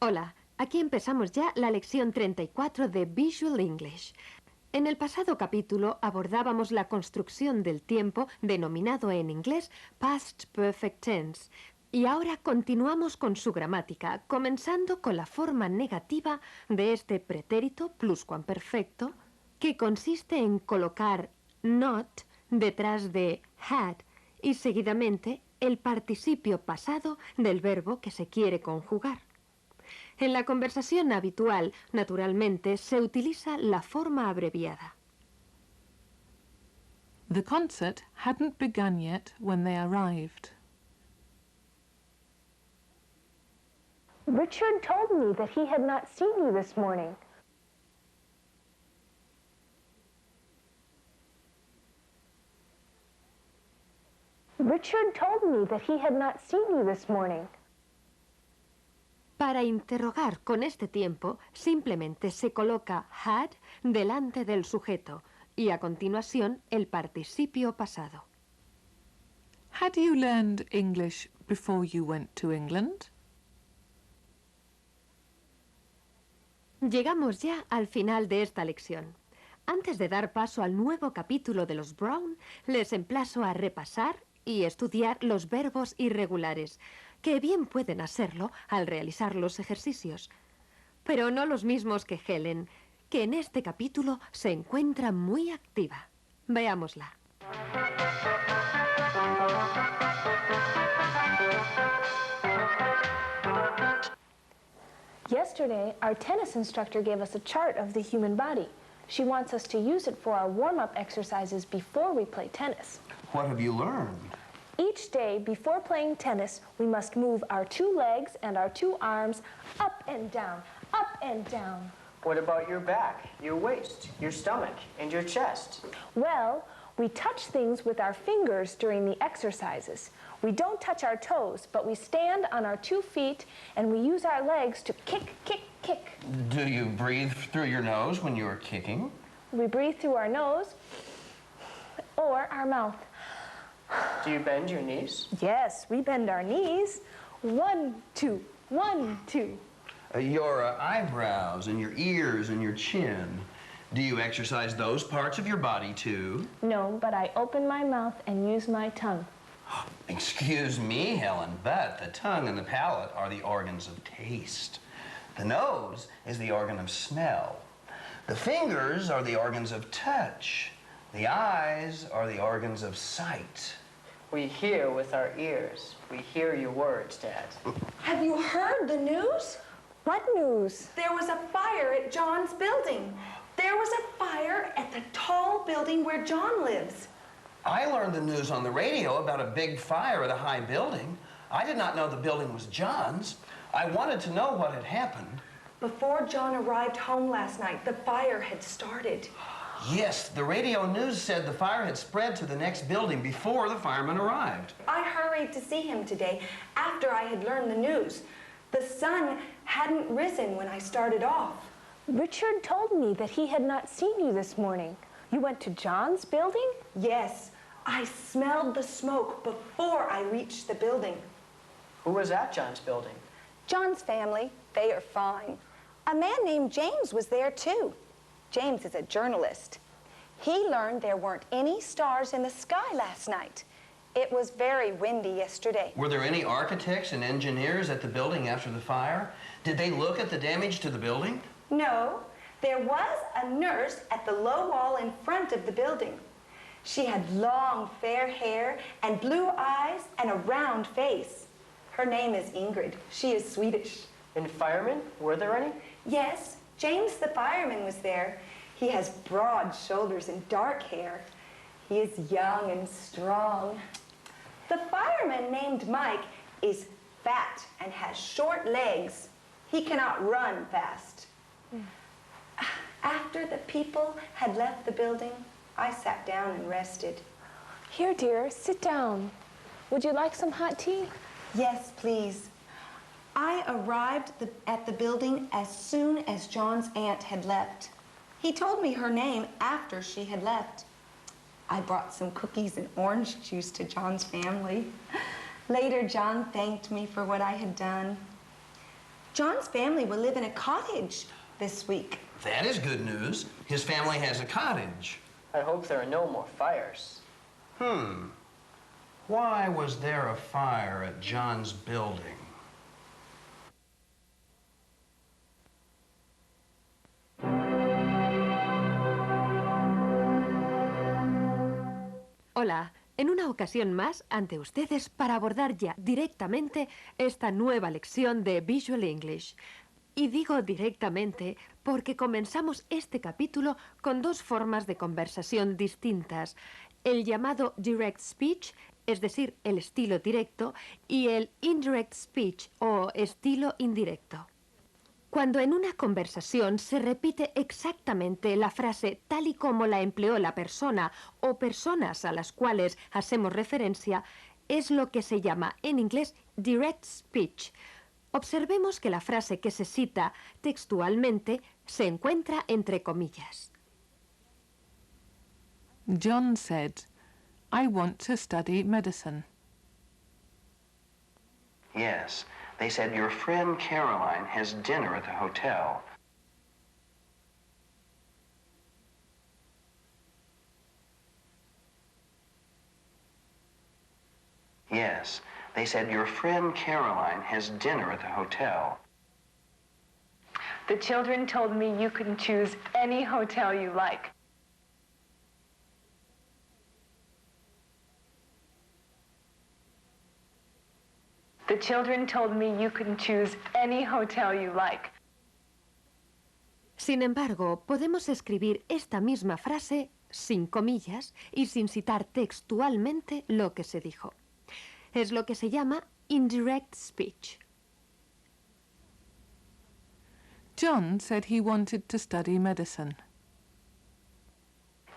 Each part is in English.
Hola, aquí empezamos ya la lección 34 de Visual English. En el pasado capítulo abordábamos la construcción del tiempo denominado en inglés Past Perfect Tense. Y ahora continuamos con su gramática, comenzando con la forma negativa de este pretérito pluscuamperfecto, que consiste en colocar not detrás de had y seguidamente el participio pasado del verbo que se quiere conjugar. En la conversación habitual, naturalmente, se utiliza la forma abreviada. The concert hadn't begun yet when they arrived. Richard told me that he had not seen you this morning. Richard told me that he had not seen you this morning. Para interrogar con este tiempo, simplemente se coloca had delante del sujeto y a continuación el participio pasado. Had you learned English before you went to England? Llegamos ya al final de esta lección. Antes de dar paso al nuevo capítulo de los Brown, les emplazo a repasar y estudiar los verbos irregulares, que bien pueden hacerlo al realizar los ejercicios, pero no los mismos que Helen, que en este capítulo se encuentra muy activa. Veámosla. Yesterday, our tennis instructor gave us a chart of the human body. She wants us to use it for our warm-up exercises before we play tennis. What have you learned? Each day, before playing tennis, we must move our two legs and our two arms up and down, up and down. What about your back, your waist, your stomach, and your chest? Well, we touch things with our fingers during the exercises. We don't touch our toes, but we stand on our 2 feet and we use our legs to kick, kick, kick. Do you breathe through your nose when you are kicking? We breathe through our nose or our mouth. Do you bend your knees? Yes, we bend our knees. 1, 2, 1, 2. Your eyebrows and your ears and your chin. Do you exercise those parts of your body too? No, but I open my mouth and use my tongue. Excuse me, Helen, but the tongue and the palate are the organs of taste. The nose is the organ of smell. The fingers are the organs of touch. The eyes are the organs of sight. We hear with our ears. We hear your words, Dad. Have you heard the news? What news? There was a fire at John's building. There was a fire at the tall building where John lives. I learned the news on the radio about a big fire at a high building. I did not know the building was John's. I wanted to know what had happened. Before John arrived home last night, the fire had started. Yes, the radio news said the fire had spread to the next building before the firemen arrived. I hurried to see him today after I had learned the news. The sun hadn't risen when I started off. Richard told me that he had not seen you this morning. You went to John's building? Yes, I smelled the smoke before I reached the building. Who was at John's building? John's family, they are fine. A man named James was there too. James is a journalist. He learned there weren't any stars in the sky last night. It was very windy yesterday. Were there any architects and engineers at the building after the fire? Did they look at the damage to the building? No, there was a nurse at the low wall in front of the building. She had long fair hair and blue eyes and a round face. Her name is Ingrid. She is Swedish. And firemen? Were there any? Yes, James the fireman was there. He has broad shoulders and dark hair. He is young and strong. The fireman named Mike is fat and has short legs. He cannot run fast. After the people had left the building, I sat down and rested. Here, dear, sit down. Would you like some hot tea? Yes, please. I arrived at the building as soon as John's aunt had left. He told me her name after she had left. I brought some cookies and orange juice to John's family. Later, John thanked me for what I had done. John's family will live in a cottage this week. That is good news. His family has a cottage. I hope there are no more fires. Why was there a fire at John's building? Hola, en una ocasión más ante ustedes para abordar ya directamente esta nueva lección de Visual English. Y digo directamente porque comenzamos este capítulo con dos formas de conversación distintas. El llamado direct speech, es decir, el estilo directo, y el indirect speech o estilo indirecto. Cuando en una conversación se repite exactamente la frase tal y como la empleó la persona o personas a las cuales hacemos referencia, es lo que se llama en inglés direct speech. Observemos que la frase que se cita textualmente se encuentra entre comillas. John said, "I want to study medicine." Yes, they said your friend Caroline has dinner at the hotel. Yes, they said your friend Caroline has dinner at the hotel. The children told me you can choose any hotel you like. The children told me you can choose any hotel you like. Sin embargo, podemos escribir esta misma frase sin comillas y sin citar textualmente lo que se dijo. Es lo que se llama indirect speech. John said he wanted to study medicine.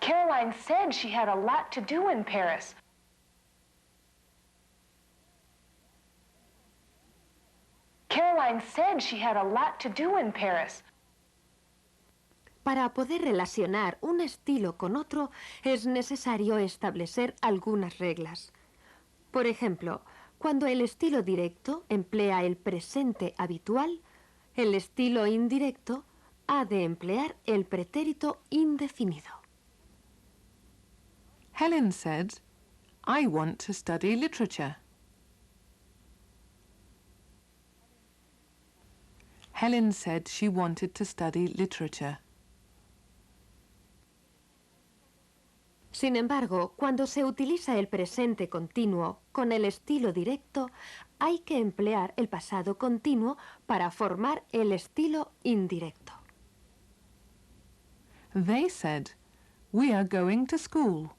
Caroline said she had a lot to do in Paris. Caroline said she had a lot to do in Paris. Para poder relacionar un estilo con otro, es necesario establecer algunas reglas. Por ejemplo, cuando el estilo directo emplea el presente habitual, el estilo indirecto ha de emplear el pretérito indefinido. Helen said, "I want to study literature." Helen said she wanted to study literature. Sin embargo, cuando se utiliza el presente continuo con el estilo directo, hay que emplear el pasado continuo para formar el estilo indirecto. They said, "We are going to school."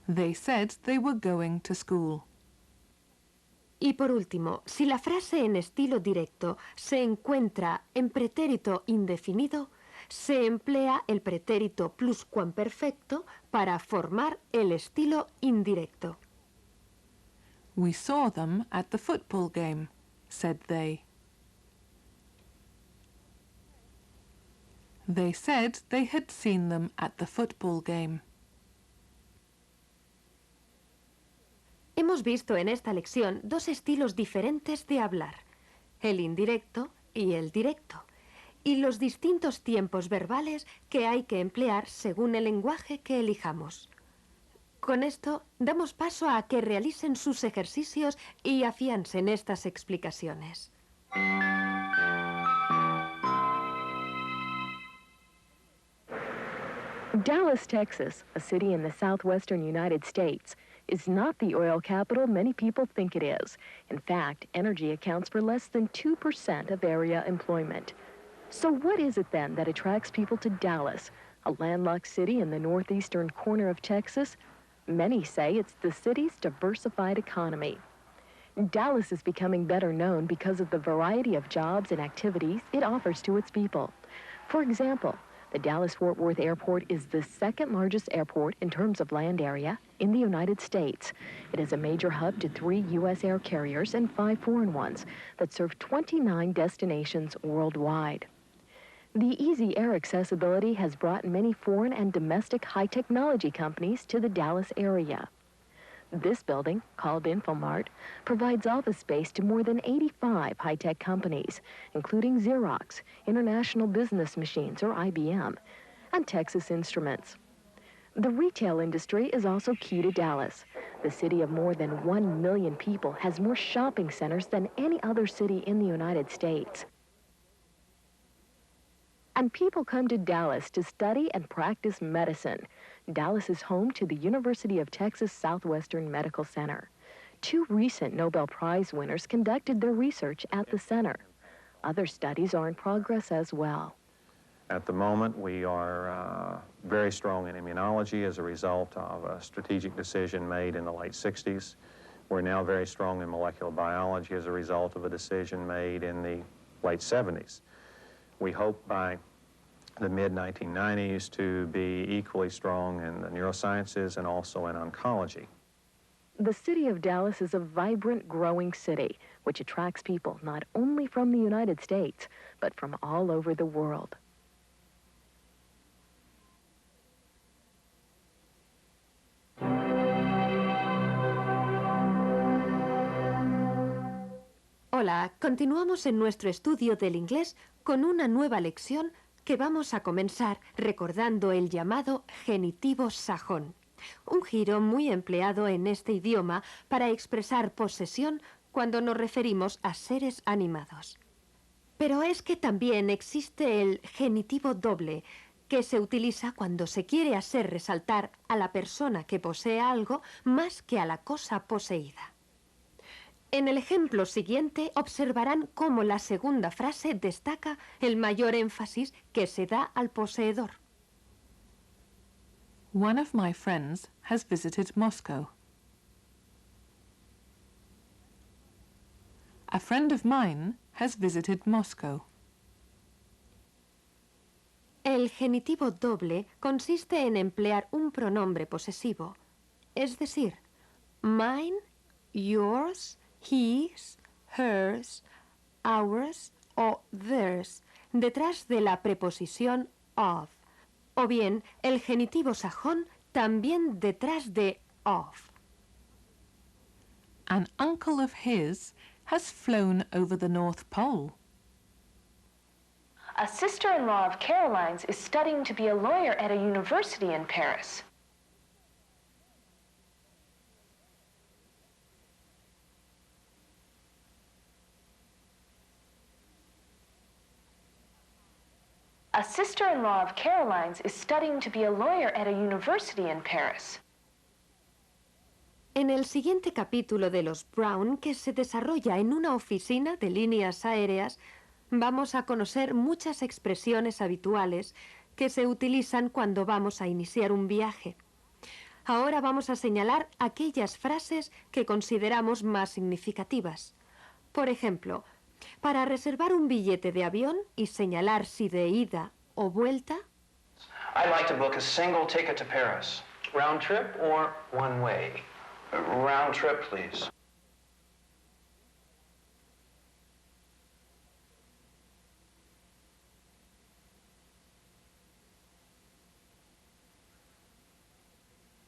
They said they were going to school. Y por último, si la frase en estilo directo se encuentra en pretérito indefinido, se emplea el pretérito pluscuamperfecto para formar el estilo indirecto. "We saw them at the football game," said they. They said they had seen them at the football game. Hemos visto en esta lección dos estilos diferentes de hablar, el indirecto y el directo, y los distintos tiempos verbales que hay que emplear según el lenguaje que elijamos. Con esto, damos paso a que realicen sus ejercicios y afiancen estas explicaciones. Dallas, Texas, a city in the southwestern United States, is not the oil capital many people think it is. In fact, energy accounts for less than 2% of area employment. So what is it then that attracts people to Dallas, a landlocked city in the northeastern corner of Texas? Many say it's the city's diversified economy. Dallas is becoming better known because of the variety of jobs and activities it offers to its people. For example, the Dallas-Fort Worth Airport is the second largest airport in terms of land area in the United States. It is a major hub to 3 U.S. air carriers and 5 foreign ones that serve 29 destinations worldwide. The easy air accessibility has brought many foreign and domestic high-technology companies to the Dallas area. This building, called Infomart, provides office space to more than 85 high-tech companies, including Xerox, International Business Machines, or IBM, and Texas Instruments. The retail industry is also key to Dallas. The city of more than 1 million people has more shopping centers than any other city in the United States. And people come to Dallas to study and practice medicine. Dallas is home to the University of Texas Southwestern Medical Center. 2 recent Nobel Prize winners conducted their research at the center. Other studies are in progress as well. At the moment, we are very strong in immunology as a result of a strategic decision made in the late 60s. We're now very strong in molecular biology as a result of a decision made in the late 70s. We hope by the mid-1990s to be equally strong in the neurosciences and also in oncology. The city of Dallas is a vibrant, growing city, which attracts people not only from the United States, but from all over the world. Hola, continuamos en nuestro estudio del inglés con una nueva lección que vamos a comenzar recordando el llamado genitivo sajón, un giro muy empleado en este idioma para expresar posesión cuando nos referimos a seres animados. Pero es que también existe el genitivo doble, que se utiliza cuando se quiere hacer resaltar a la persona que posee algo más que a la cosa poseída. En el ejemplo siguiente observarán cómo la segunda frase destaca el mayor énfasis que se da al poseedor. One of my friends has visited Moscow. A friend of mine has visited Moscow. El genitivo doble consiste en emplear un pronombre posesivo, es decir, mine, yours, his, hers, ours o theirs, detrás de la preposición of, o bien el genitivo sajón también detrás de of. An uncle of his has flown over the North Pole. A sister-in-law of Caroline's is studying to be a lawyer at a university in Paris. A sister-in-law of Caroline's is studying to be a lawyer at a university in Paris. En el siguiente capítulo de los Brown, que se desarrolla en una oficina de líneas aéreas, vamos a conocer muchas expresiones habituales que se utilizan cuando vamos a iniciar un viaje. Ahora vamos a señalar aquellas frases que consideramos más significativas. Por ejemplo, para reservar un billete de avión y señalar si de ida o vuelta. I'd like to book a single ticket to Paris. Round trip or one way? Round trip, please.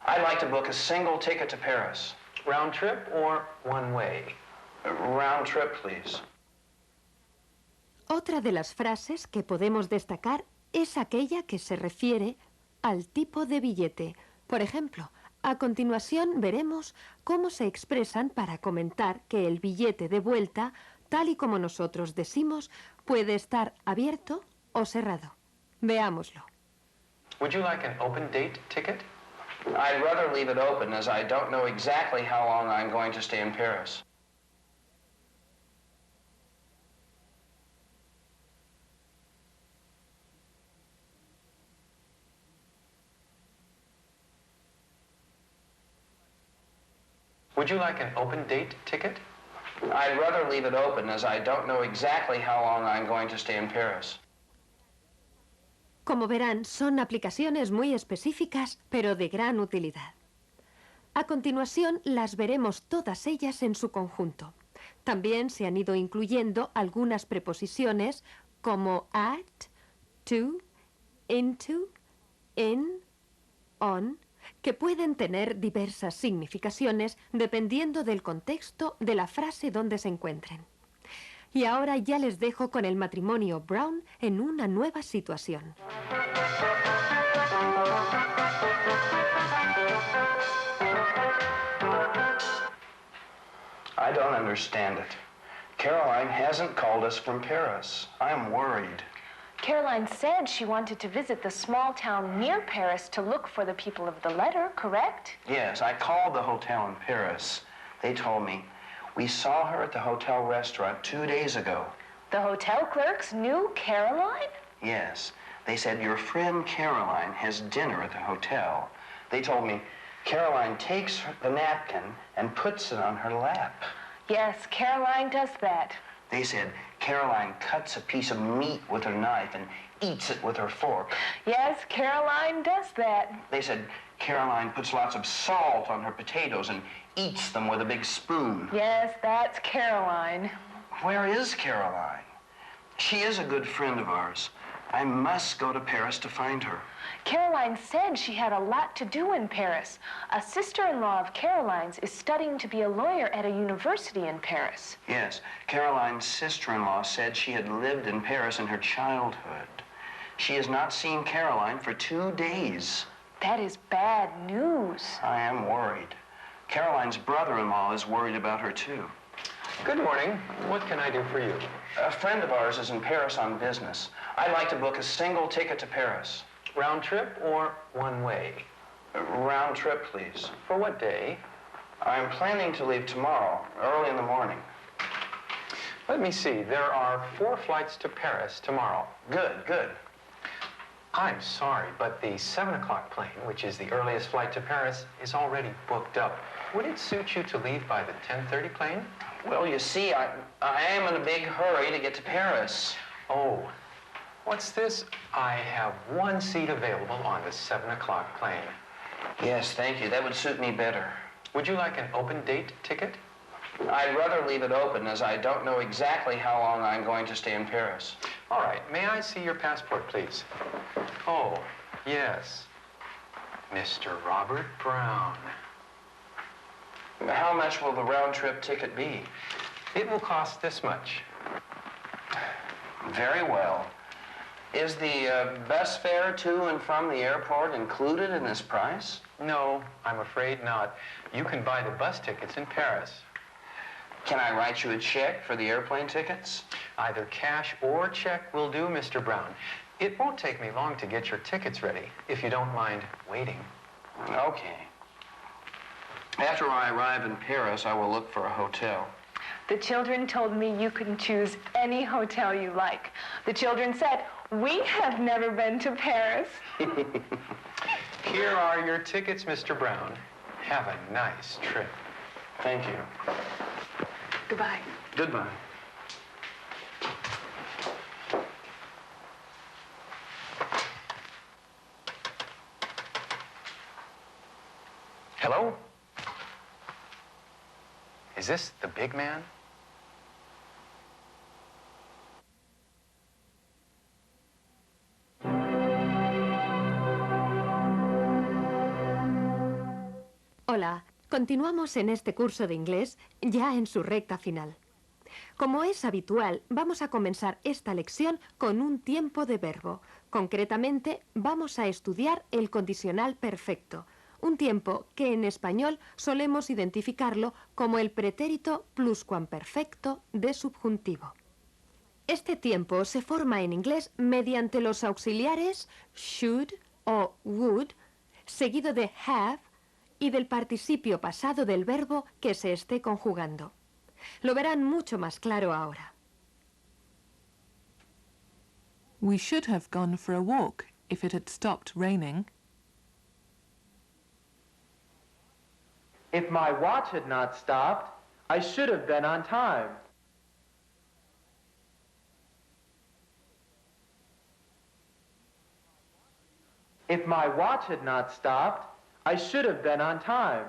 I'd like to book a single ticket to Paris. Round trip or one way? Round trip, please. Otra de las frases que podemos destacar es aquella que se refiere al tipo de billete. Por ejemplo, a continuación veremos cómo se expresan para comentar que el billete de vuelta, tal y como nosotros decimos, puede estar abierto o cerrado. Veámoslo. Would you like an open date ticket? I'd rather leave it open as I don't know exactly how long I'm going to stay in Paris. Would you like an open date ticket? I'd rather leave it open as I don't know exactly how long I'm going to stay in Paris. Como verán, son aplicaciones muy específicas, pero de gran utilidad. A continuación, las veremos todas ellas en su conjunto. También se han ido incluyendo algunas preposiciones como at, to, into, in, on, que pueden tener diversas significaciones dependiendo del contexto de la frase donde se encuentren. Y ahora ya les dejo con el matrimonio Brown en una nueva situación. I don't understand it. Caroline hasn't called us from Paris. I'm worried. Caroline said she wanted to visit the small town near Paris to look for the people of the letter, correct? Yes, I called the hotel in Paris. They told me we saw her at the hotel restaurant 2 days ago. The hotel clerks knew Caroline? Yes, they said your friend Caroline has dinner at the hotel. They told me Caroline takes the napkin and puts it on her lap. Yes, Caroline does that. They said Caroline cuts a piece of meat with her knife and eats it with her fork. Yes, Caroline does that. They said Caroline puts lots of salt on her potatoes and eats them with a big spoon. Yes, that's Caroline. Where is Caroline? She is a good friend of ours. I must go to Paris to find her. Caroline said she had a lot to do in Paris. A sister-in-law of Caroline's is studying to be a lawyer at a university in Paris. Yes, Caroline's sister-in-law said she had lived in Paris in her childhood. She has not seen Caroline for 2 days. That is bad news. I am worried. Caroline's brother-in-law is worried about her, too. Good morning. What can I do for you? A friend of ours is in Paris on business. I'd like to book a single ticket to Paris. Round trip or one way? Round trip, please. For what day? I'm planning to leave tomorrow, early in the morning. Let me see. There are 4 flights to Paris tomorrow. Good, good. I'm sorry, but the 7 o'clock plane, which is the earliest flight to Paris, is already booked up. Would it suit you to leave by the 10:30 plane? Well, you see, I am in a big hurry to get to Paris. Oh, what's this? I have 1 seat available on the 7 o'clock plane. Yes, thank you. That would suit me better. Would you like an open date ticket? I'd rather leave it open, as I don't know exactly how long I'm going to stay in Paris. All right. May I see your passport, please? Oh, yes. Mr. Robert Brown. How much will the round-trip ticket be? It will cost this much. Very well. Is the bus fare to and from the airport included in this price? No, I'm afraid not. You can buy the bus tickets in Paris. Can I write you a check for the airplane tickets? Either cash or check will do, Mr. Brown. It won't take me long to get your tickets ready, if you don't mind waiting. Okay. After I arrive in Paris, I will look for a hotel. The children told me you can choose any hotel you like. The children said, we have never been to Paris. Here are your tickets, Mr. Brown. Have a nice trip. Thank you. Goodbye. Goodbye. Hello? Is this the big man? Hola, continuamos en este curso de inglés ya en su recta final. Como es habitual, vamos a comenzar esta lección con un tiempo de verbo. Concretamente, vamos a estudiar el condicional perfecto, un tiempo que en español solemos identificarlo como el pretérito pluscuamperfecto de subjuntivo. Este tiempo se forma en inglés mediante los auxiliares should o would, seguido de have y del participio pasado del verbo que se esté conjugando. Lo verán mucho más claro ahora. We should have gone for a walk if it had stopped raining. If my watch had not stopped, I should have been on time. If my watch had not stopped, I should have been on time.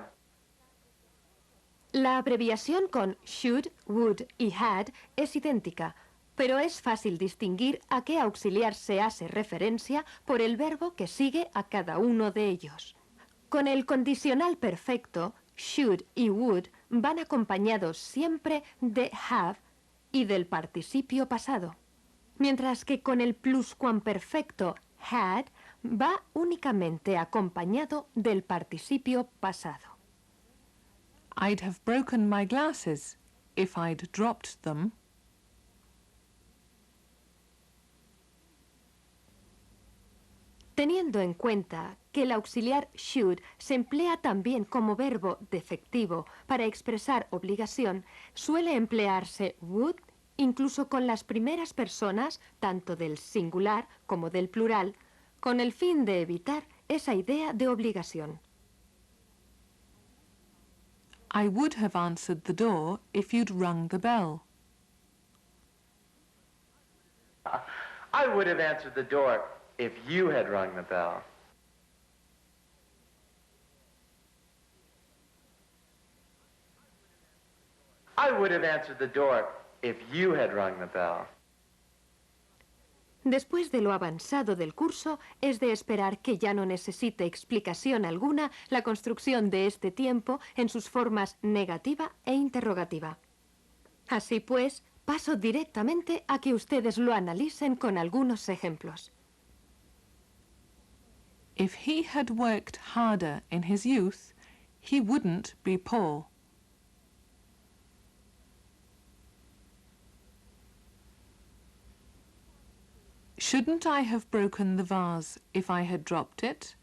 La abreviación con should, would y had es idéntica, pero es fácil distinguir a qué auxiliar se hace referencia por el verbo que sigue a cada uno de ellos. Con el condicional perfecto, should y would van acompañados siempre de have y del participio pasado, mientras que con el pluscuamperfecto had va únicamente acompañado del participio pasado. I'd have broken my glasses if I'd dropped them. Teniendo en cuenta que el auxiliar should se emplea también como verbo defectivo para expresar obligación, suele emplearse would incluso con las primeras personas, tanto del singular como del plural, con el fin de evitar esa idea de obligación. I would have answered the door if you'd rung the bell. I would have answered the door if you had rung the bell. I would have answered the door if you had rung the bell. Después de lo avanzado del curso, es de esperar que ya no necesite explicación alguna la construcción de este tiempo en sus formas negativa e interrogativa. Así pues, paso directamente a que ustedes lo analicen con algunos ejemplos. If he had worked harder in his youth, he wouldn't be poor. Shouldn't I have broken the vase if I had dropped it?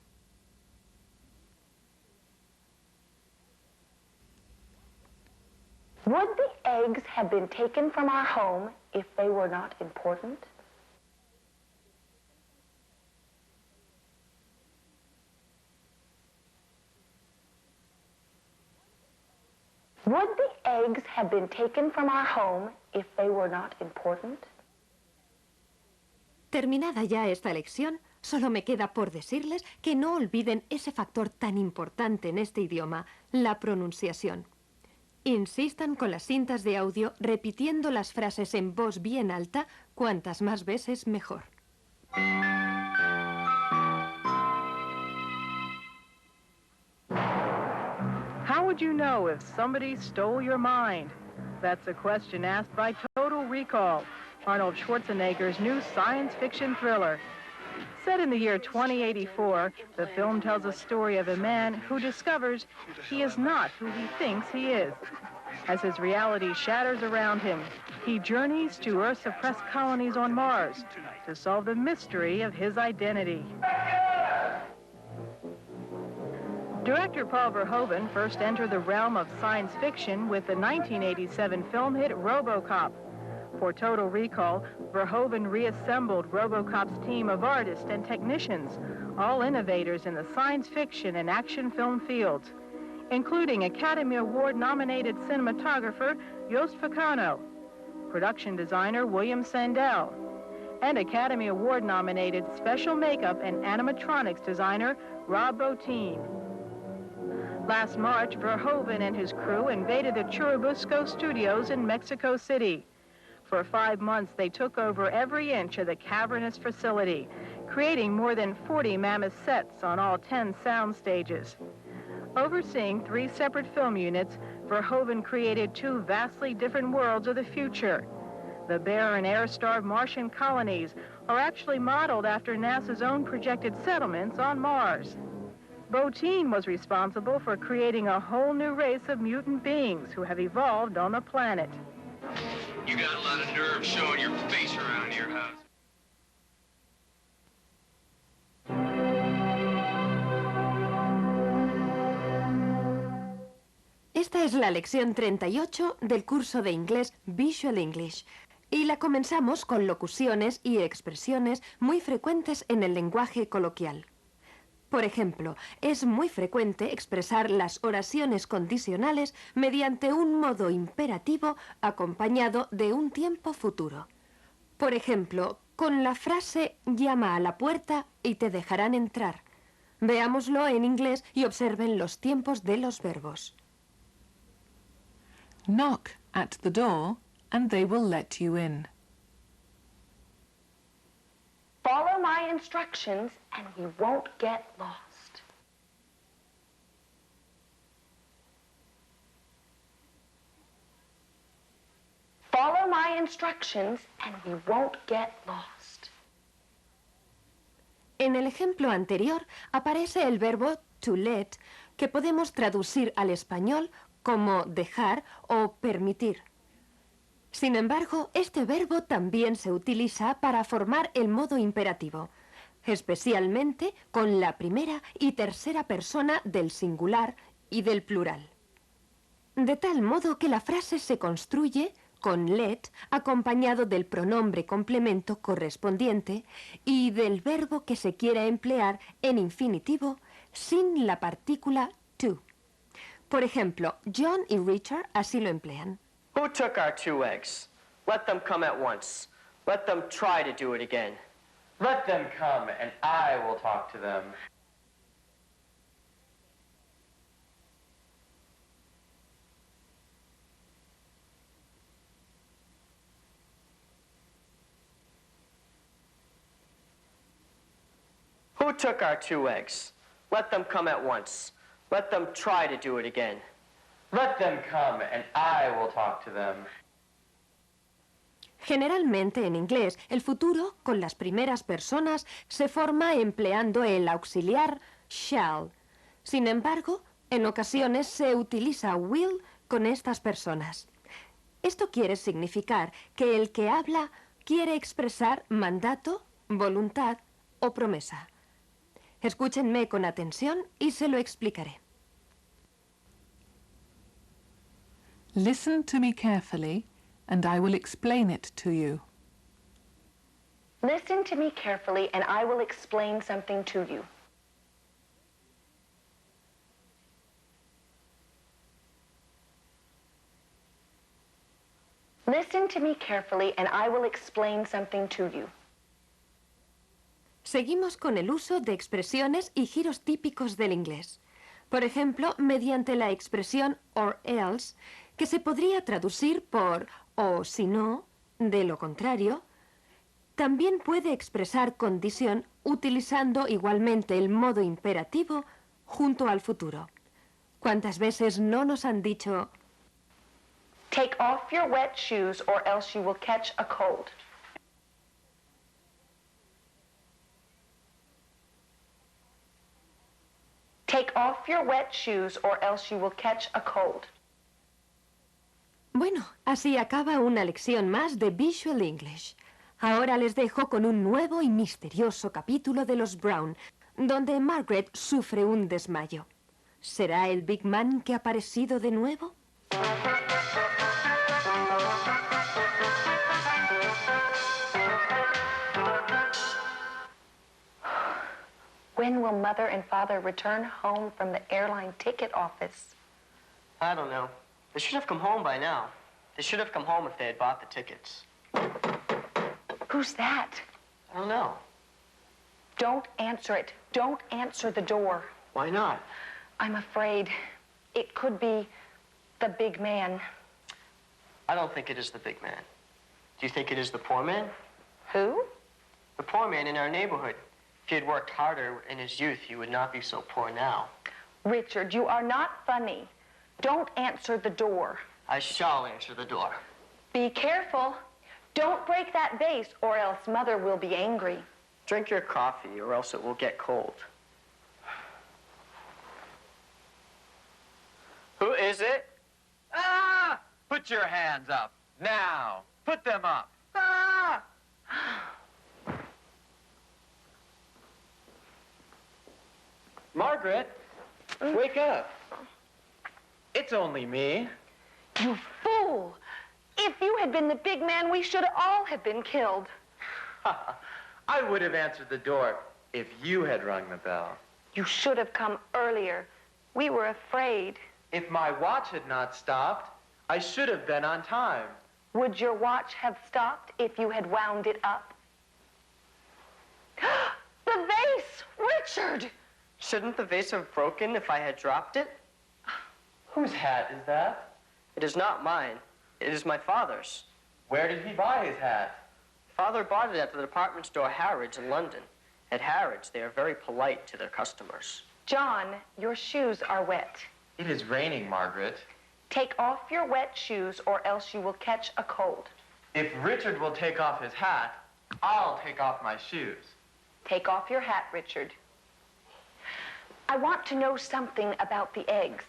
Would the eggs have been taken from our home if they were not important? Would the eggs have been taken from our home if they were not important? Terminada ya esta lección, solo me queda por decirles que no olviden ese factor tan importante en este idioma, la pronunciación. Insistan con las cintas de audio repitiendo las frases en voz bien alta, cuantas más veces mejor. How would you know if somebody stole your mind? That's a question asked by Total Recall, Arnold Schwarzenegger's new science fiction thriller. Set in the year 2084, the film tells a story of a man who discovers he is not who he thinks he is. As his reality shatters around him, he journeys to Earth's oppressed colonies on Mars to solve the mystery of his identity. Director Paul Verhoeven first entered the realm of science fiction with the 1987 film hit RoboCop. For Total Recall, Verhoeven reassembled RoboCop's team of artists and technicians, all innovators in the science fiction and action film fields, including Academy Award-nominated cinematographer Jost Ficano, production designer William Sandell, and Academy Award-nominated special makeup and animatronics designer Rob Bottin. Last March, Verhoeven and his crew invaded the Churubusco studios in Mexico City. For 5 months, they took over every inch of the cavernous facility, creating more than 40 mammoth sets on all 10 sound stages. Overseeing 3 separate film units, Verhoeven created 2 vastly different worlds of the future. The barren, air-starved Martian colonies are actually modeled after NASA's own projected settlements on Mars. Bottin was responsible for creating a whole new race of mutant beings who have evolved on the planet. You got a lot of nerve showing your face around your house. Esta es la lección 38 del curso de inglés Visual English y la comenzamos con locuciones y expresiones muy frecuentes en el lenguaje coloquial. Por ejemplo, es muy frecuente expresar las oraciones condicionales mediante un modo imperativo acompañado de un tiempo futuro. Por ejemplo, con la frase llama a la puerta y te dejarán entrar. Veámoslo en inglés y observen los tiempos de los verbos. Knock at the door and they will let you in. Follow my instructions and we won't get lost. by instructions and we won't get lost. En el ejemplo anterior aparece el verbo to let, que podemos traducir al español como dejar o permitir. Sin embargo, este verbo también se utiliza para formar el modo imperativo, especialmente con la primera y tercera persona del singular y del plural. De tal modo que la frase se construye con let acompañado del pronombre complemento correspondiente y del verbo que se quiera emplear en infinitivo sin la partícula to. Por ejemplo, John y Richard así lo emplean. Who took our 2 eggs? Let them come at once. Let them try to do it again. Let them come, and I will talk to them. Who took our 2 eggs? Let them come at once. Let them try to do it again. Let them come, and I will talk to them. Generalmente en inglés, el futuro con las primeras personas se forma empleando el auxiliar shall. Sin embargo, en ocasiones se utiliza will con estas personas. Esto quiere significar que el que habla quiere expresar mandato, voluntad o promesa. Escúchenme con atención y se lo explicaré. Listen to me carefully, and I will explain it to you. Listen to me carefully and I will explain something to you. Listen to me carefully and I will explain something to you. Seguimos con el uso de expresiones y giros típicos del inglés. Por ejemplo, mediante la expresión or else, que se podría traducir por o si no, de lo contrario. También puede expresar condición utilizando igualmente el modo imperativo junto al futuro. ¿Cuántas veces no nos han dicho Take off your wet shoes or else you will catch a cold? Take off your wet shoes or else you will catch a cold. Bueno, así acaba una lección más de Visual English. Ahora les dejo con un nuevo y misterioso capítulo de los Brown, donde Margaret sufre un desmayo. ¿Será el Big Man que ha aparecido de nuevo? When will Mother and Father return home from the airline ticket office? I don't know. They should have come home by now. They should have come home if they had bought the tickets. Who's that? I don't know. Don't answer it. Don't answer the door. Why not? I'm afraid it could be the big man. I don't think it is the big man. Do you think it is the poor man? Who? The poor man in our neighborhood. If he had worked harder in his youth, he would not be so poor now. Richard, you are not funny. Don't answer the door. I shall answer the door. Be careful. Don't break that vase, or else Mother will be angry. Drink your coffee, or else it will get cold. Who is it? Ah! Put your hands up. Now. Put them up. Ah! Margaret, wake up. It's only me. You fool! If you had been the big man, we should all have been killed. I would have answered the door if you had rung the bell. You should have come earlier. We were afraid. If my watch had not stopped, I should have been on time. Would your watch have stopped if you had wound it up? The vase! Richard! Shouldn't the vase have broken if I had dropped it? Whose hat is that? It is not mine. It is my father's. Where did he buy his hat? Father bought it at the department store Harrods in London. At Harrods, they are very polite to their customers. John, your shoes are wet. It is raining, Margaret. Take off your wet shoes or else you will catch a cold. If Richard will take off his hat, I'll take off my shoes. Take off your hat, Richard. I want to know something about the eggs.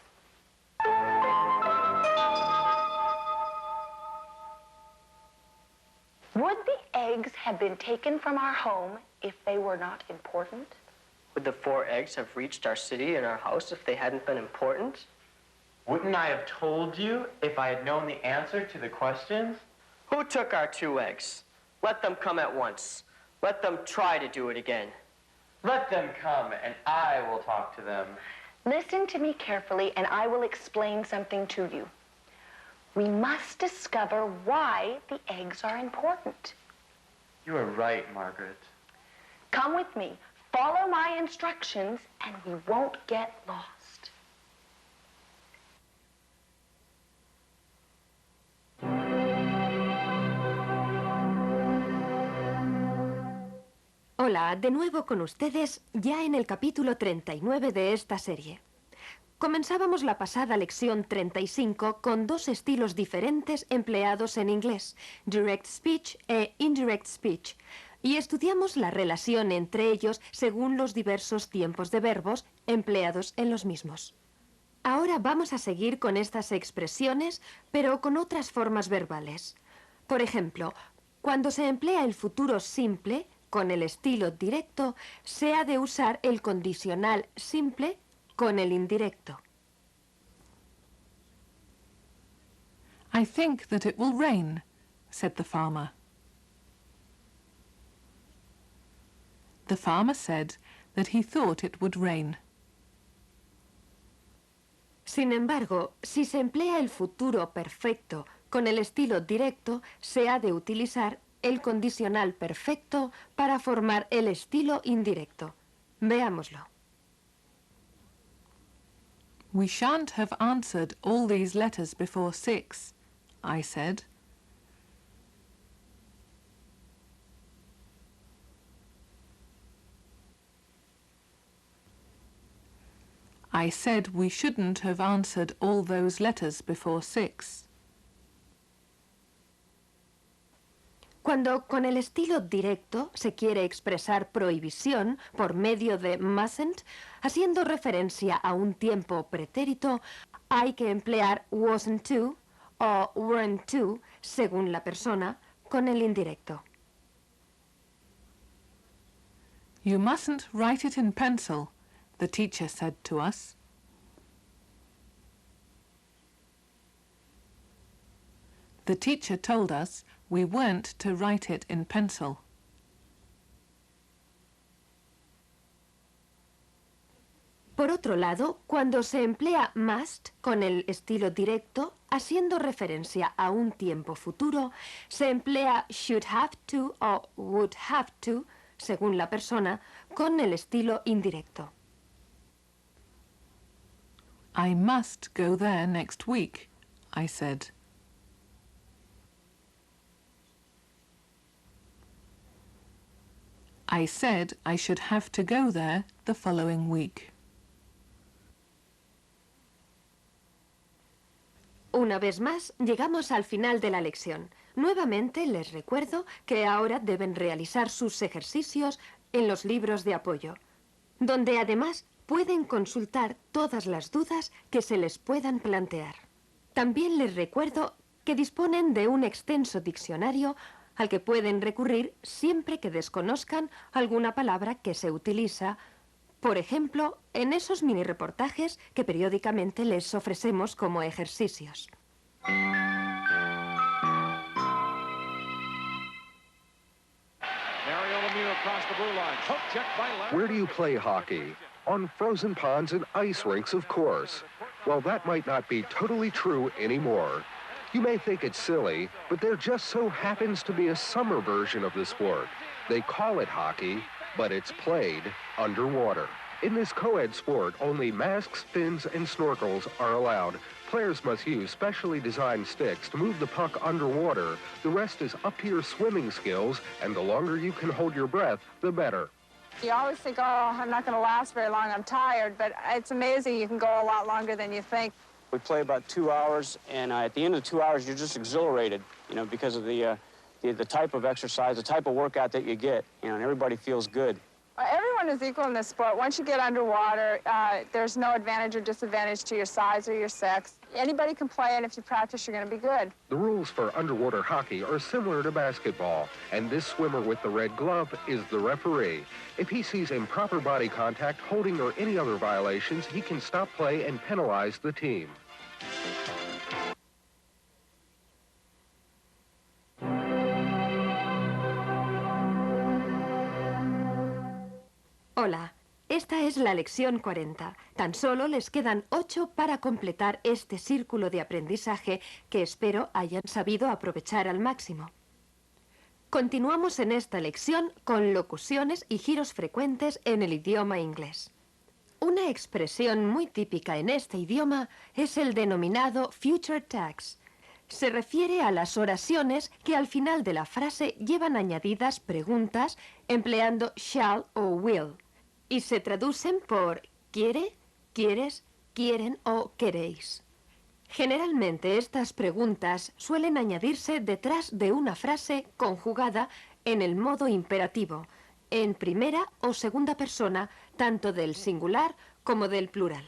Would the eggs have been taken from our home if they were not important? Would the 4 eggs have reached our city and our house if they hadn't been important? Wouldn't I have told you if I had known the answer to the questions? Who took our 2 eggs? Let them come at once. Let them try to do it again. Let them come, and I will talk to them. Listen to me carefully, and I will explain something to you. We must discover why the eggs are important. You are right, Margaret. Come with me. Follow my instructions, and we won't get lost. Hola, de nuevo con ustedes, ya en el capítulo 39 de esta serie. Comenzábamos la pasada lección 35 con 2 estilos diferentes empleados en inglés, direct speech e indirect speech, y estudiamos la relación entre ellos según los diversos tiempos de verbos empleados en los mismos. Ahora vamos a seguir con estas expresiones, pero con otras formas verbales. Por ejemplo, cuando se emplea el futuro simple, con el estilo directo, se ha de usar el condicional simple con el indirecto. I think that it will rain, said the farmer. The farmer said that he thought it would rain. Sin embargo, si se emplea el futuro perfecto con el estilo directo, se ha de utilizar el condicional perfecto para formar el estilo indirecto. Veámoslo. We shan't have answered all these letters before 6, I said. I said we shouldn't have answered all those letters before 6. Cuando con el estilo directo se quiere expresar prohibición por medio de mustn't, haciendo referencia a un tiempo pretérito, hay que emplear wasn't to o weren't to, según la persona, con el indirecto. You mustn't write it in pencil, the teacher said to us. The teacher told us we weren't to write it in pencil. Por otro lado, cuando se emplea must con el estilo directo, haciendo referencia a un tiempo futuro, se emplea should have to o would have to, según la persona, con el estilo indirecto. I must go there next week, I said. I said I should have to go there the following week. Una vez más, llegamos al final de la lección. Nuevamente les recuerdo que ahora deben realizar sus ejercicios en los libros de apoyo, donde además pueden consultar todas las dudas que se les puedan plantear. También les recuerdo que disponen de un extenso diccionario al que pueden recurrir siempre que desconozcan alguna palabra que se utiliza, por ejemplo, en esos mini reportajes que periódicamente les ofrecemos como ejercicios. Where do you play hockey? On frozen ponds and ice rinks, of course. Well, that might not be totally true anymore. You may think it's silly, but there just so happens to be a summer version of the sport. They call it hockey, but it's played underwater. In this co-ed sport, only masks, fins, and snorkels are allowed. Players must use specially designed sticks to move the puck underwater. The rest is up to your swimming skills, and the longer you can hold your breath, the better. You always think, oh, I'm not going to last very long, I'm tired, but it's amazing you can go a lot longer than you think. We play about 2 hours, and at the end of 2 hours, you're just exhilarated, you know, because of the the type of exercise, the type of workout that you get, you know, and everybody feels good. Everyone is equal in this sport. Once you get underwater, there's no advantage or disadvantage to your size or your sex. Anybody can play, and if you practice, you're going to be good. The rules for underwater hockey are similar to basketball, and this swimmer with the red glove is the referee. If he sees improper body contact, holding, or any other violations, he can stop play and penalize the team. Hola, esta es la lección 40. Tan solo les quedan 8 para completar este círculo de aprendizaje que espero hayan sabido aprovechar al máximo. Continuamos en esta lección con locuciones y giros frecuentes en el idioma inglés. Una expresión muy típica en este idioma es el denominado future tense. Se refiere a las oraciones que al final de la frase llevan añadidas preguntas empleando shall o will y se traducen por quiere, quieres, quieren o queréis. Generalmente estas preguntas suelen añadirse detrás de una frase conjugada en el modo imperativo, en primera o segunda persona, tanto del singular como del plural.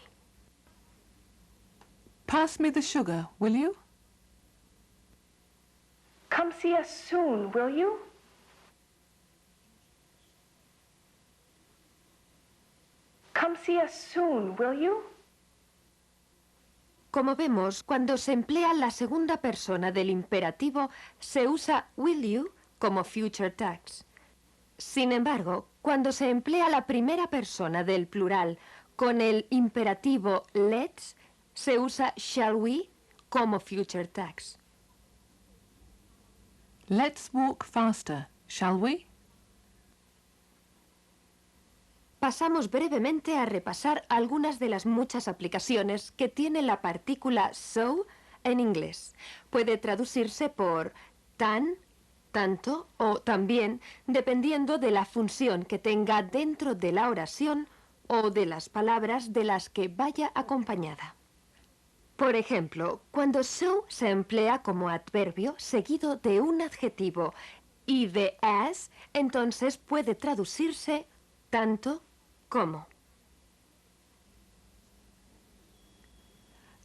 Pass me the sugar, will you? Come see us soon, will you? Come see us soon, will you? Como vemos, cuando se emplea la segunda persona del imperativo, se usa will you como future tense. Sin embargo, cuando se emplea la primera persona del plural con el imperativo let's, se usa shall we como future tense. Let's walk faster, shall we? Pasamos brevemente a repasar algunas de las muchas aplicaciones que tiene la partícula so en inglés. Puede traducirse por tan, tanto o también, dependiendo de la función que tenga dentro de la oración o de las palabras de las que vaya acompañada. Por ejemplo, cuando so se emplea como adverbio seguido de un adjetivo y de as, entonces puede traducirse tanto como.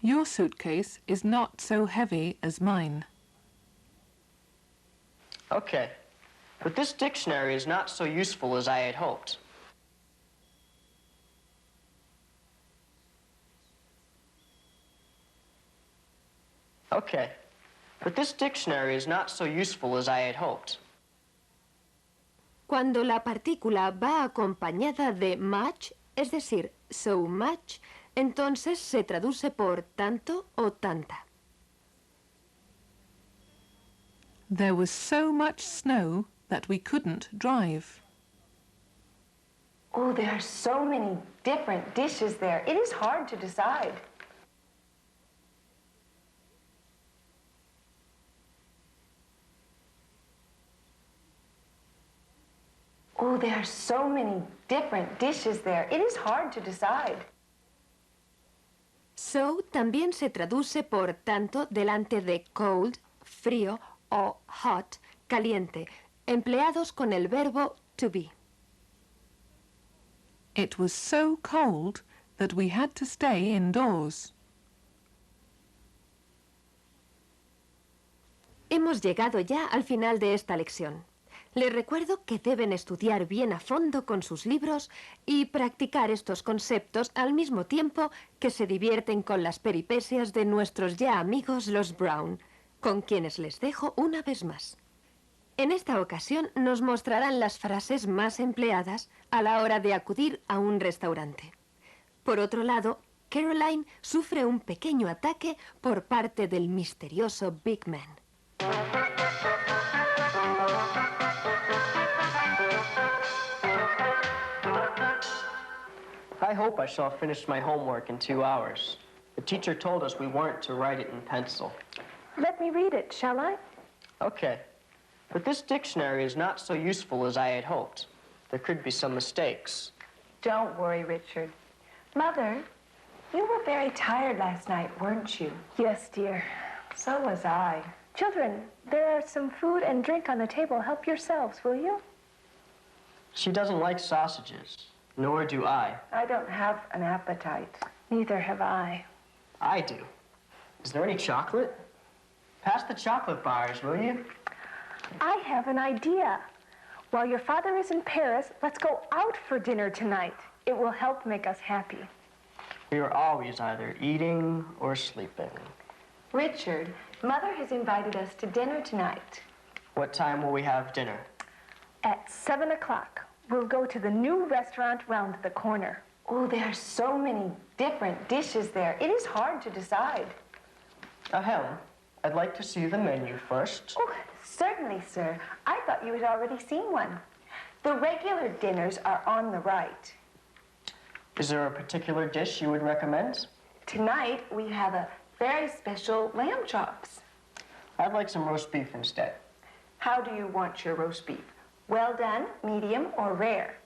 Your suitcase is not so heavy as mine. Okay, but this dictionary is not so useful as I had hoped. Okay, but this dictionary is not so useful as I had hoped. Cuando la partícula va acompañada de much, es decir, so much, entonces se traduce por tanto o tanta. There was so much snow that we couldn't drive. Oh, there are so many different dishes there. It is hard to decide. Oh, there are so many different dishes there. It is hard to decide. So también se traduce por tanto delante de cold, frío, o hot, caliente, empleados con el verbo to be. It was so cold that we had to stay indoors. Hemos llegado ya al final de esta lección. Les recuerdo que deben estudiar bien a fondo con sus libros y practicar estos conceptos al mismo tiempo que se divierten con las peripecias de nuestros ya amigos los Brown, con quienes les dejo una vez más. En esta ocasión nos mostrarán las frases más empleadas a la hora de acudir a un restaurante. Por otro lado, Caroline sufre un pequeño ataque por parte del misterioso Big Man. I hope I shall have finished my homework in 2 hours. The teacher told us we weren't to write it in pencil. Let me read it, shall I? Okay, but this dictionary is not so useful as I had hoped. There could be some mistakes. Don't worry, Richard. Mother, you were very tired last night, weren't you? Yes, dear. So was I. Children, there are some food and drink on the table. Help yourselves, will you? She doesn't like sausages, nor do I. I don't have an appetite. Neither have I. I do. Is there any chocolate? Pass the chocolate bars, will you? I have an idea. While your father is in Paris, let's go out for dinner tonight. It will help make us happy. We are always either eating or sleeping. Richard, Mother has invited us to dinner tonight. What time will we have dinner? At 7 o'clock. We'll go to the new restaurant round the corner. Oh, there are so many different dishes there. It is hard to decide. Helen, I'd like to see the menu first. Oh, certainly, sir. I thought you had already seen one. The regular dinners are on the right. Is there a particular dish you would recommend? Tonight, we have a very special lamb chops. I'd like some roast beef instead. How do you want your roast beef? Well done, medium, or rare?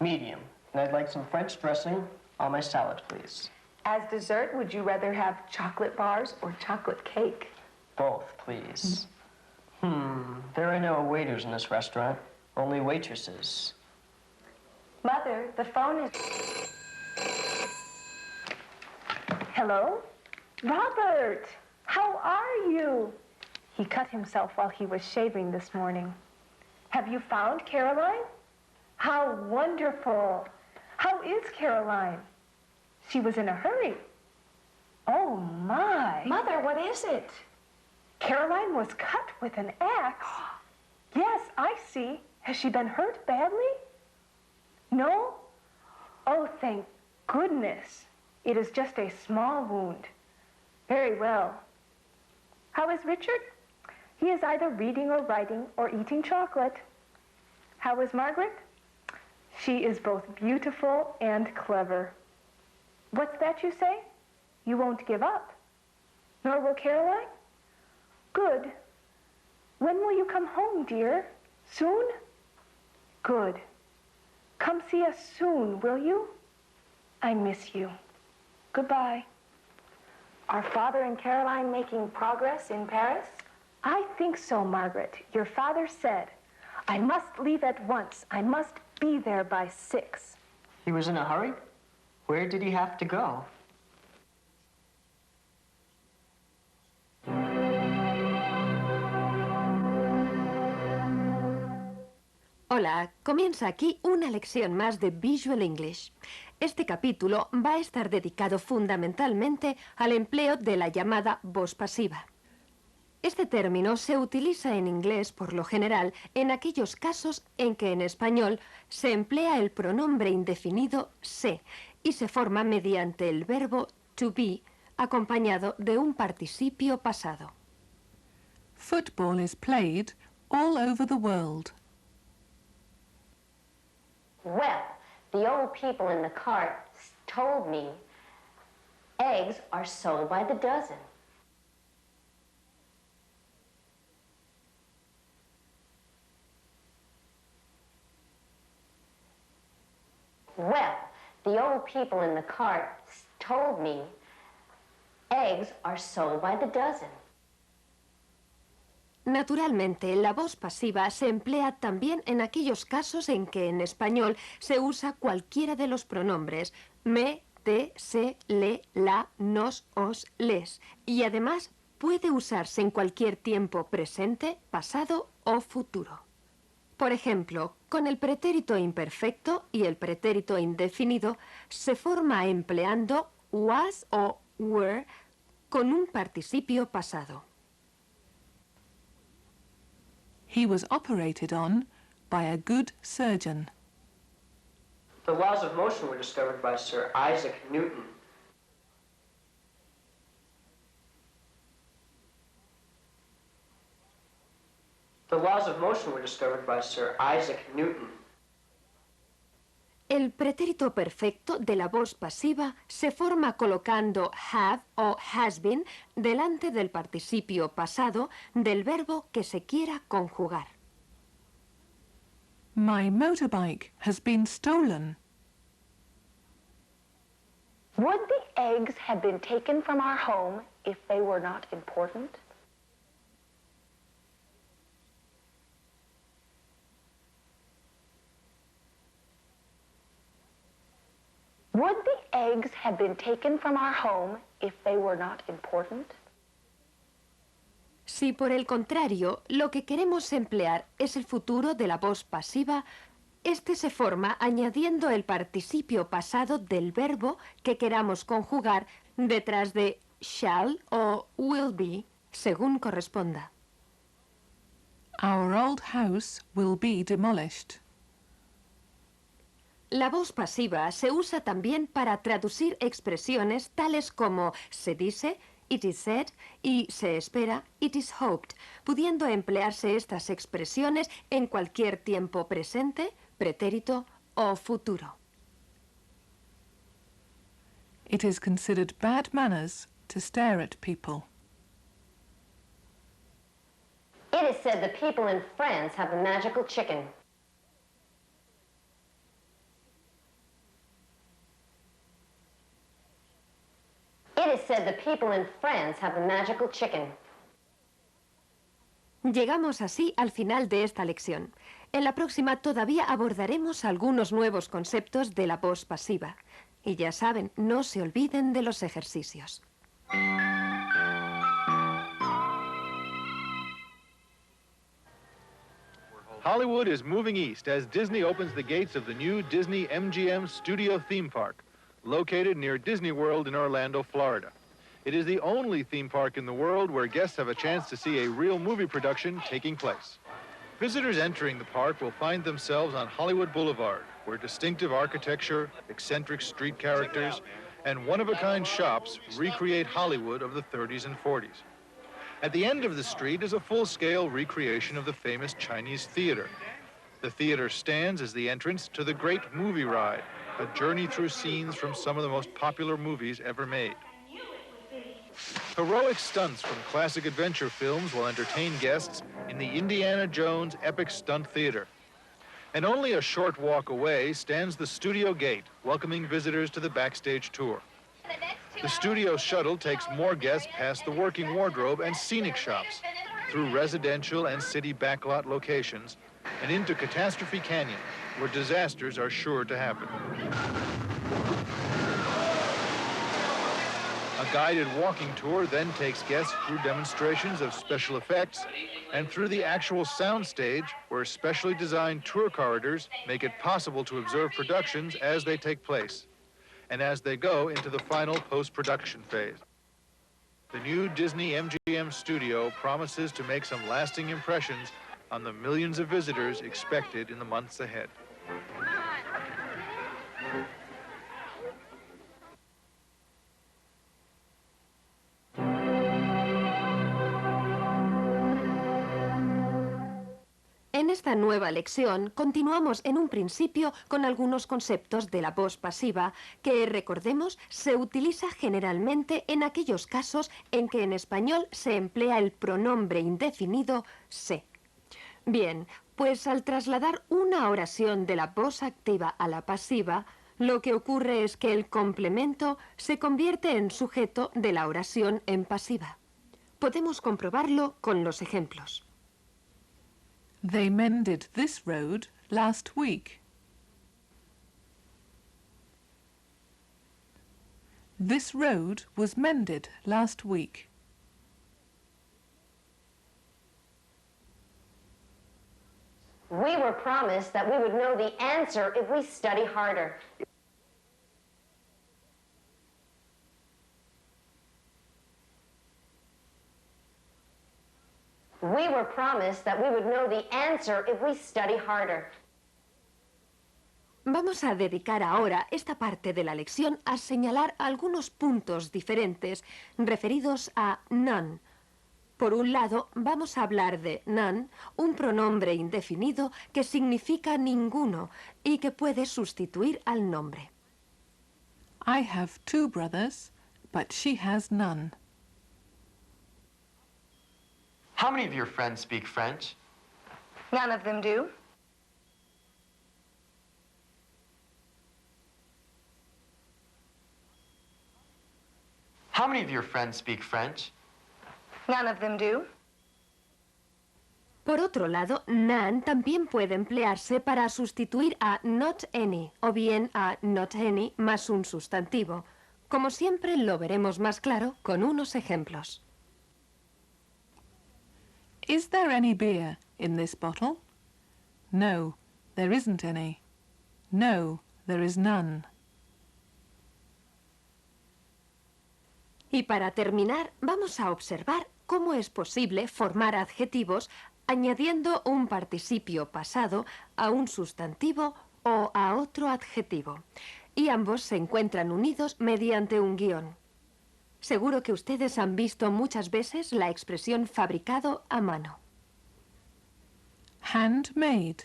Medium. And I'd like some French dressing on my salad, please. As dessert, would you rather have chocolate bars or chocolate cake? Both, please. There are no waiters in this restaurant, only waitresses. Mother, the phone is... Hello? Robert, how are you? He cut himself while he was shaving this morning. Have you found Caroline? How wonderful. How is Caroline? She was in a hurry. Oh, my. Mother, what is it? Caroline was cut with an axe. Yes, I see. Has she been hurt badly? No? Oh, thank goodness. It is just a small wound. Very well. How is Richard? He is either reading or writing or eating chocolate. How is Margaret? She is both beautiful and clever. What's that you say? You won't give up. Nor will Caroline? Good. When will you come home, dear? Soon? Good. Come see us soon, will you? I miss you. Goodbye. Are Father and Caroline making progress in Paris? I think so, Margaret. Your father said, I must leave at once. I must be there by 6. He was in a hurry? Where did he have to go? Hola, comienza aquí una lección más de Visual English. Este capítulo va a estar dedicado fundamentalmente al empleo de la llamada voz pasiva. Este término se utiliza en inglés por lo general en aquellos casos en que en español se emplea el pronombre indefinido se y se forma mediante el verbo to be acompañado de un participio pasado. Football is played all over the world. Well, the old people in the cart told me eggs are sold by the dozen. Well, the old people in the cart told me eggs are sold by the dozen. Naturalmente, la voz pasiva se emplea también en aquellos casos en que en español se usa cualquiera de los pronombres me, te, se, le, la, nos, os, les. Y además puede usarse en cualquier tiempo presente, pasado o futuro. Por ejemplo, con el pretérito imperfecto y el pretérito indefinido se forma empleando was o were con un participio pasado. He was operated on by a good surgeon. The laws of motion were discovered by Sir Isaac Newton. The laws of motion were discovered by Sir Isaac Newton. El pretérito perfecto de la voz pasiva se forma colocando have o has been delante del participio pasado del verbo que se quiera conjugar. My motorbike has been stolen. Would the eggs have been taken from our home if they were not important? eggs have been taken from our home if they were not important? Si por el contrario lo que queremos emplear es el futuro de la voz pasiva, este se forma añadiendo el participio pasado del verbo que queramos conjugar detrás de shall o will be, según corresponda. Our old house will be demolished. La voz pasiva se usa también para traducir expresiones tales como se dice, it is said, y se espera, it is hoped, pudiendo emplearse estas expresiones en cualquier tiempo presente, pretérito o futuro. It is considered bad manners to stare at people. It is said the people in France have a magical chicken. It is said the people in France have a magical chicken. Llegamos así al final de esta lección. En la próxima todavía abordaremos algunos nuevos conceptos de la voz pasiva. Y ya saben, no se olviden de los ejercicios. Hollywood is moving east as Disney opens the gates of the new Disney MGM Studio theme park, located near Disney World in Orlando, Florida. It is the only theme park in the world where guests have a chance to see a real movie production taking place. Visitors entering the park will find themselves on Hollywood Boulevard, where distinctive architecture, eccentric street characters, and one-of-a-kind shops recreate Hollywood of the 30s and 40s. At the end of the street is a full-scale recreation of the famous Chinese theater. The theater stands as the entrance to the Great Movie Ride, a journey through scenes from some of the most popular movies ever made. Heroic stunts from classic adventure films will entertain guests in the Indiana Jones Epic Stunt Theater. And only a short walk away stands the Studio Gate, welcoming visitors to the backstage tour. The studio shuttle takes more guests past the working wardrobe and scenic shops, through residential and city backlot locations, and into Catastrophe Canyon, where disasters are sure to happen. A guided walking tour then takes guests through demonstrations of special effects and through the actual sound stage, where specially designed tour corridors make it possible to observe productions as they take place and as they go into the final post-production phase. The new Disney MGM studio promises to make some lasting impressions on the millions of visitors expected in the months ahead. En esta nueva lección continuamos en un principio con algunos conceptos de la voz pasiva que, recordemos, se utiliza generalmente en aquellos casos en que en español se emplea el pronombre indefinido se. Bien, pues al trasladar una oración de la voz activa a la pasiva, lo que ocurre es que el complemento se convierte en sujeto de la oración en pasiva. Podemos comprobarlo con los ejemplos. They mended this road last week. This road was mended last week. We were promised that we would know the answer if we study harder. We were promised that we would know the answer if we study harder. Vamos a dedicar ahora esta parte de la lección a señalar algunos puntos diferentes referidos a none. Por un lado, vamos a hablar de none, un pronombre indefinido que significa ninguno y que puede sustituir al nombre. I have 2 brothers, but she has none. How many of your friends speak French? None of them do. How many of your friends speak French? None of them do. Por otro lado, none también puede emplearse para sustituir a not any o bien a not any más un sustantivo. Como siempre, lo veremos más claro con unos ejemplos. Is there any beer in this bottle? No, there isn't any. No, there is none. Y para terminar, vamos a observar cómo es posible formar adjetivos añadiendo un participio pasado a un sustantivo o a otro adjetivo. Y ambos se encuentran unidos mediante un guión. Seguro que ustedes han visto muchas veces la expresión fabricado a mano. Handmade.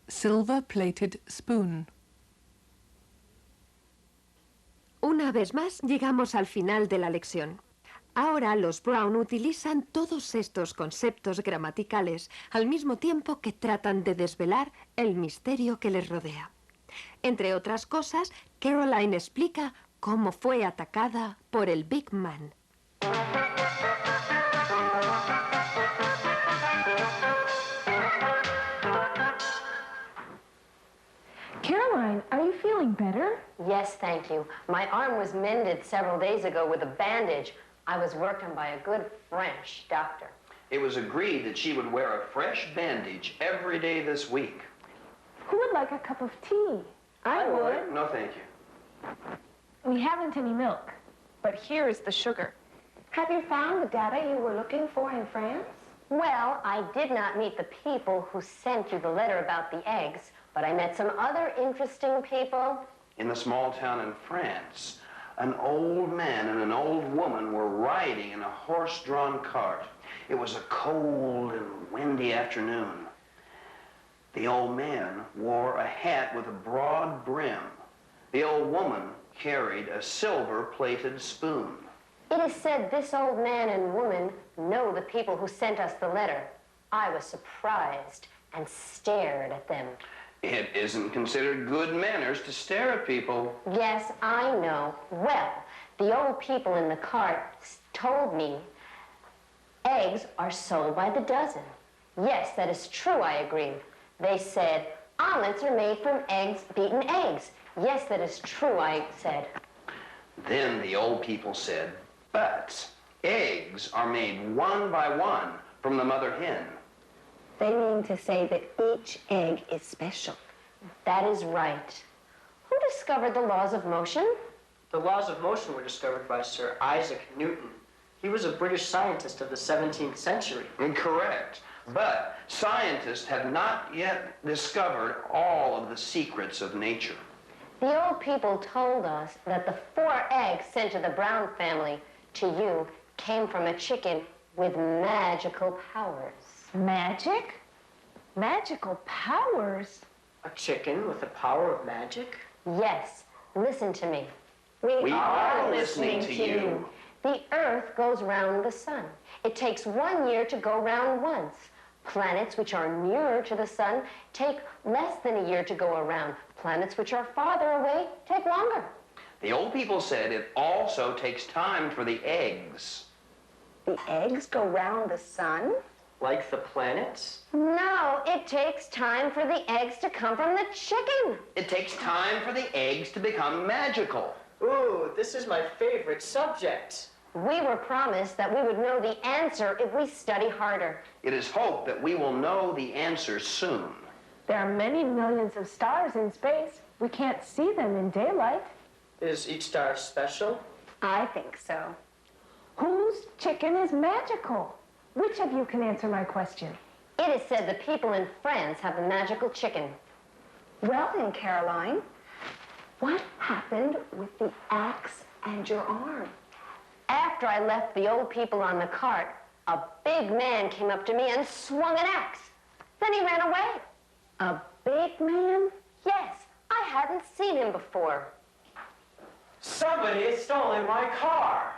Silver-plated spoon. Una vez más, llegamos al final de la lección. Ahora los Brown utilizan todos estos conceptos gramaticales al mismo tiempo que tratan de desvelar el misterio que les rodea. Entre otras cosas, Caroline explica cómo fue atacada por el Big Man. Caroline, are you feeling better? Yes, thank you. My arm was mended several days ago with a bandage. I was worked on by a good French doctor. It was agreed that she would wear a fresh bandage every day this week. Who would like a cup of tea? I would. No, thank you. We haven't any milk, but here is the sugar. Have you found the data you were looking for in France? Well, I did not meet the people who sent you the letter about the eggs, but I met some other interesting people. In the small town in France, an old man and an old woman were riding in a horse-drawn cart. It was a cold and windy afternoon. The old man wore a hat with a broad brim. The old woman carried a silver-plated spoon. It is said this old man and woman know the people who sent us the letter. I was surprised and stared at them. It isn't considered good manners to stare at people. Yes, I know. Well, the old people in the cart told me eggs are sold by the dozen. Yes, that is true, I agreed. They said omelets are made from eggs, beaten eggs. Yes, that is true, I said. Then the old people said, but eggs are made one by one from the mother hen. They mean to say that each egg is special. That is right. Who discovered the laws of motion? The laws of motion were discovered by Sir Isaac Newton. He was a British scientist of the 17th century. Incorrect. But scientists have not yet discovered all of the secrets of nature. The old people told us that the 4 eggs sent to the Brown family, to you, came from a chicken with magical powers. Magic? Magical powers? A chicken with the power of magic? Yes. Listen to me. We are listening to you. The Earth goes round the sun. It takes 1 year to go round once. Planets which are nearer to the sun take less than a year to go around. Planets which are farther away take longer. The old people said it also takes time for the eggs. The eggs go round the sun? Like the planets? No, it takes time for the eggs to come from the chicken. It takes time for the eggs to become magical. Ooh, this is my favorite subject. We were promised that we would know the answer if we study harder. It is hoped that we will know the answer soon. There are many millions of stars in space. We can't see them in daylight. Is each star special? I think so. Whose chicken is magical? Which of you can answer my question? It is said the people in France have a magical chicken. Well then, Caroline, what happened with the axe and your arm? After I left the old people on the cart, a big man came up to me and swung an axe. Then he ran away. A big man? Yes, I hadn't seen him before. Somebody has stolen my car.